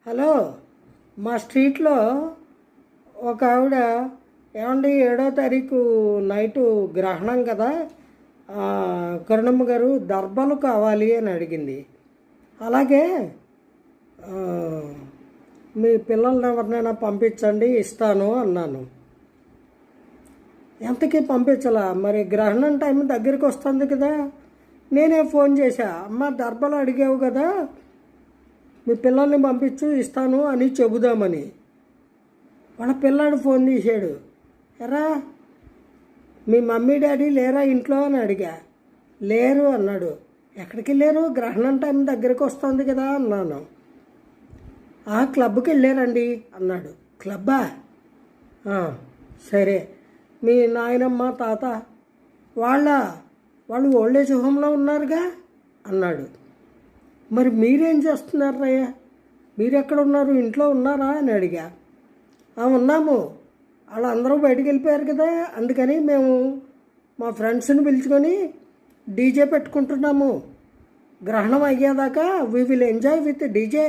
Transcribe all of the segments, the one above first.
Hello, మా స్ట్రీట్లో ఒక ఆవిడ, ఏమండి 7వ తారీఖు నైటు గ్రహణం కదా, కరుణమ్మ గారు దర్బలు కావాలి అని అడిగింది. అలాగే మీ పిల్లల్ని ఎవరినైనా పంపించండి, ఇస్తాను అన్నాను. ఎంతకీ పంపించలా, మరి గ్రహణం టైం దగ్గరికి వస్తుంది కదా. నేనే ఫోన్ చేశా, అమ్మ దర్బలు అడిగావు కదా, మీ పిల్లల్ని పంపించు, ఇస్తాను అని చెబుదామని. వాళ్ళ పిల్లాడు ఫోన్ తీసాడు, ఎరా మీ మమ్మీ డాడీ లేరా ఇంట్లో అని అడిగా. లేరు అన్నాడు. ఎక్కడికి లేరు, గ్రహణం టైం దగ్గరికి వస్తుంది కదా అన్నాను. క్లబ్కి వెళ్ళారండి అన్నాడు. క్లబ్బా? సరే, మీ నాయనమ్మ తాత వాళ్ళు ఓల్డేజ్ హోమ్లో ఉన్నారుగా అన్నాడు. మరి మీరేం చేస్తున్నారయ్యా, మీరెక్కడ ఉన్నారు, ఇంట్లో ఉన్నారా అని అడిగా. ఉన్నాము, వాళ్ళందరూ బయటికి వెళ్ళిపోయారు కదా, అందుకని మేము మా ఫ్రెండ్స్ని పిలుచుకొని డీజే పెట్టుకుంటున్నాము, గ్రహణం అయ్యేదాకా we will enjoy with DJ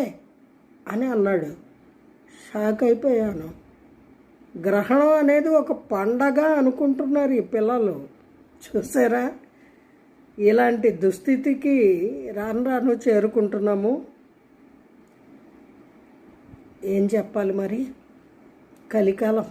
అని అన్నాడు. షాక్ అయిపోయాను. గ్రహణం అనేది ఒక పండగ అనుకుంటున్నారు ఈ పిల్లలు. చూసారా, ఇలాంటి దుస్థితికి రాను రాను చేరుకుంటున్నాము. ఏం చెప్పాలి మరి, కలికాలం.